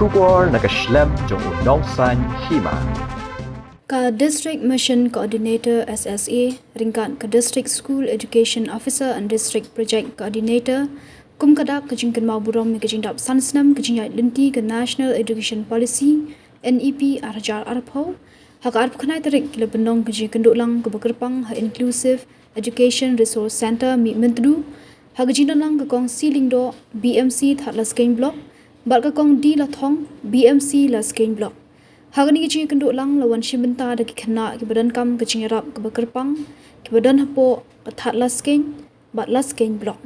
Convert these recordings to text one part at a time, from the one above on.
Shubor Nakaslem Jong Nongsan Hima. Ka District Mission Coordinator SSA, ringkat ke District School Education Officer and District Project Coordinator, kum kadak ke Kynmaw Burom ke Jingdap Snem ke Jingïarap linti ke National Education Policy NEP Arjar Arpho, hak arp kenai terik kila bendong ke Jingkenduk lang ke Bekerpang ha Inclusive Education Resource Center mi mentedu, hak Jingdan lang ke kong Silingdo BMC thatlas Kane Block, bat ke kong di lathong BMC las Kane Block. Hari ni kecing kenduk lang lawan Shimenta daki Khynnah ke Donkam ke Jingïarap ke Bekerpang ke badan hapo ke that lasking bat lasking block.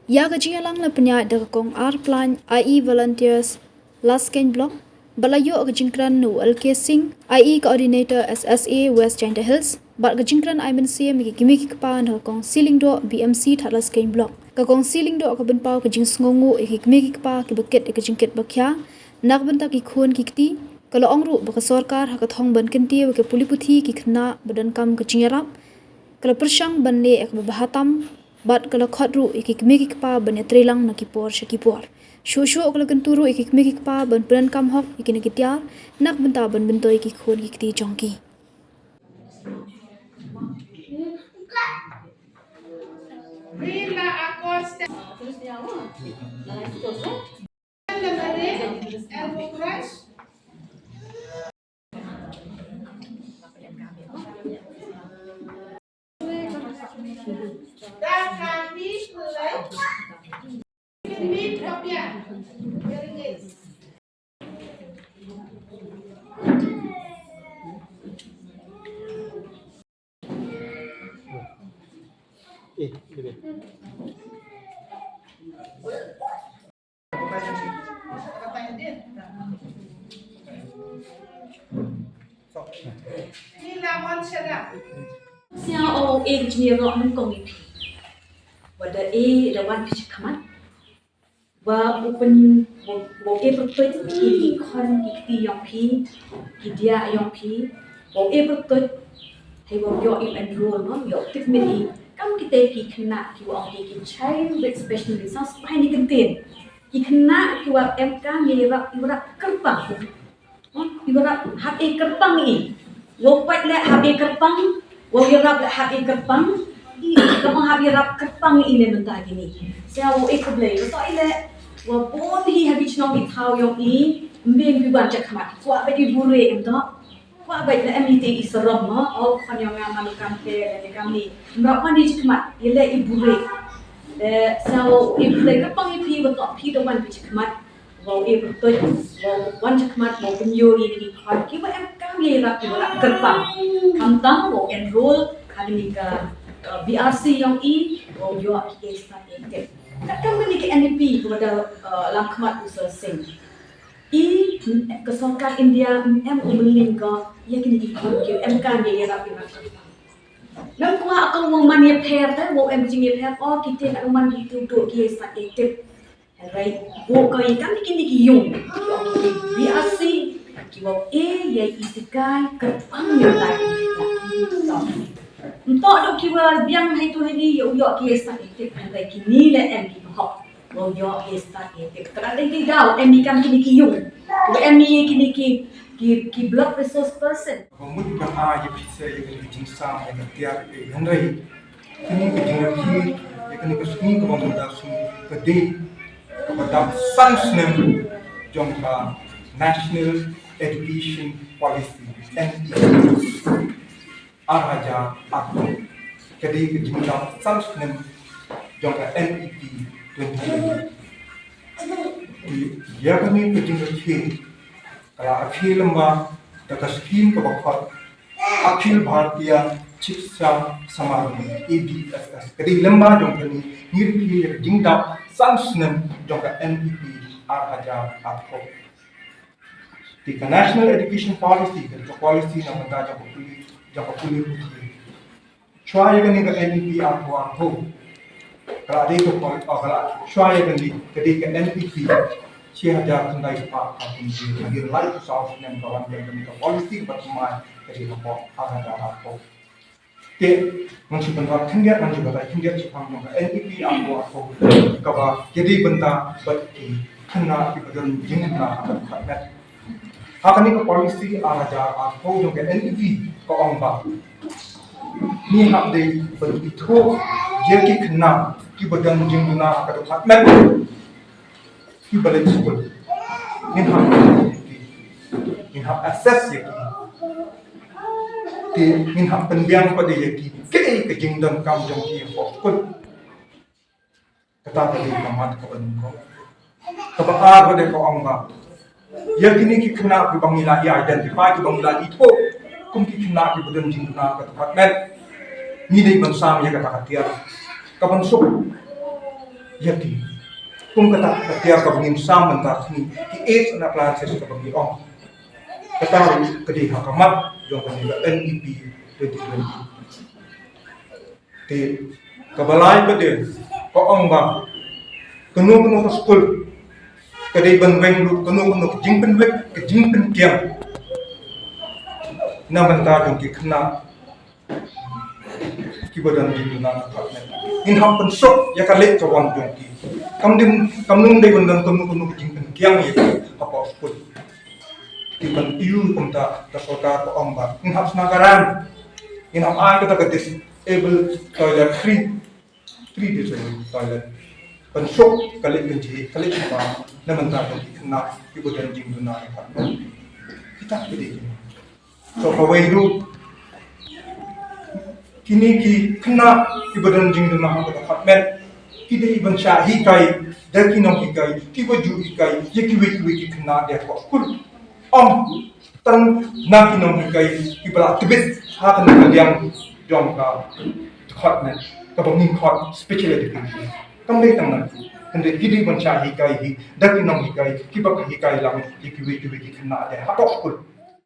Ya kecing lang la penyat daki kong R plan IE volunteers lasking block balayo ke jingkran nu Singh IE coordinator SSA West Jingdap Hills bat ke jingkran IMNC mi kimi kepan daki kong Silingdo BMC that lasking block. Ke kong Silingdo ke benpau ke jing sngongu kimi kepa ke beket ke jingket bakya nak bentak ki khun kikti. Kalau orang baka sorkar hak thong ban kenti ke puli puthi ki Khynnah Donkam ke Jingïarap kalau persang ban le ek bahatam bat kalau khodru ki kmi ki pa ban trelang na ki por Shaki por sho kalau kenturu ki kmi ki pa ban Donkam hok ki na ki Tiar nak benta ban bentoi ki khon ki ti jongki Siang orang Jingïarap nan komiti. Wada dawan picik kamat. Wa open berpet ki kon ki yang pi ki dia yang pi. Berpet hay yo enroll no yo tikmiti kam kita ki Khynnah ki wa ki child with special resource pai ni kenten. Ki Khynnah ki wa MK Jingïarap ibarat kerpang. Ibarat hak kerpang ni. Wo pat le hak kerpang Wong Jingïarap hak kerpang, kamu hak kerpang ile mentah gini. Saya wo blay, betul ile. Wo pun habis nong itau yang mbeng biwan cak kamat. Kuat bagi bure entah. Kuat bagi MIT isram no. Oh kan yang ngamal kampe dan kami. Berapa ni cak kamat ile ibure. Saya wo blay kerpang ipi betul pi dewan cak kamat. Wo betul wo wan cak kamat wo penyo ini kan. Kiba Jingïarap ibarat kerpang. Kamtang wo enroll kali ke BRC yang wo yo ki start aktif. Takkan ni ke NEP kepada langkamat usaha sing. Kesorkan India umbeling ke ya kini di ke MK Jingïarap ibarat kerpang. Nam kuah akal wo mania pair ta wo Jingïarap oh kita nak man itu duk ki start aktif. Right. Wo ko ikan kini ki yung. BRC kiwau ya isikai kerpang yang tadi. Untuk dok kiwau biang hai tu hari yo ki start aktif andai kini le em ki hok. Wo yo start aktif. Kerana dia dah em kan kini ki yung. Wo em kini ki block resource person. Mungkin bahaya bisa yang jinsam yang tiar yang rai. Kini kejengki yang kini kesini ke pemudasi kedi kepada Snem jongka National Education Policy NEP Arhaja Atau jadi kejimlah Snem jangka NEP 2020 dia kami kejimlah kalau akhir lembah dekat skim kebakar akhir Bharatiya Shiksha Samadhi ABSS jadi lembah jangka ini nirki Jingdap Snem jangka NEP Arhaja Atau di National Education Policy ke policy na benda jangka pulih putih. Cuai kan ni ke NEP aku. Kalau ada itu kalau cuai kan ni ketika NEP siapa kendai pak aku ni lagi life source yang kawan yang kami ke policy berteman ketika apa aku. Te masih bentar tinggal masih bentar tinggal cipang jangka NEP aku Kaba jadi benda berki Khynnah ibadan Jingdap katmet. Akan ni polisi araja atau yang NEV ko ongba. Ni hak de begitu jadi Khynnah ibadan Jingdap katmet. Ki balik school. Ni hak access yaki. Ni hak pendiang pada yaki. Ke Jingdap jong ki fokus. Kata tadi kamat ko ko. Kabakar pada ko ongba. Ya kini ki Khynnah ki bangila identify ki bangila itu kum ki Khynnah ki badan Jingdap ka tempat men ni dei bansam ya kata Tiar ka bansuk ya ki kum kata Tiar ka bangin sam mentar ni ki es na plan ses ka bangi ong kata kedi hakamat jong kan NEP 2020 te kabalai pada ko ong ba kenu school kadai banweng lu kenu jingpen wek ke jingpen kiang na banta jong ki Khynnah ki badan Jingdap apartment in ham pen sok ya ka lek ka wan jong ki kam nung dei bandang kenu jingpen kiang ya apa skul ki ban iu kumta ta sota ko amba in ham snagaran in ham ai ka ta disable toilet free disabled toilet pensuk kali kenci kali apa naman tayo Khynnah ibu dan Jingdap kita pilih so kawairu kini ki Khynnah ibu dan Jingdap apartment kini iban Shaki kai daki nong hikai kibo ju hikai yeki wiki Khynnah dia ko kul tan na kinong hikai ibala tibet hakan kaliang jom ka apartment kabangin khot special education kamdei tangna kende gidi bancha hikai hi daki nong hikai kibak hikai lam ki Khynnah de hatok kul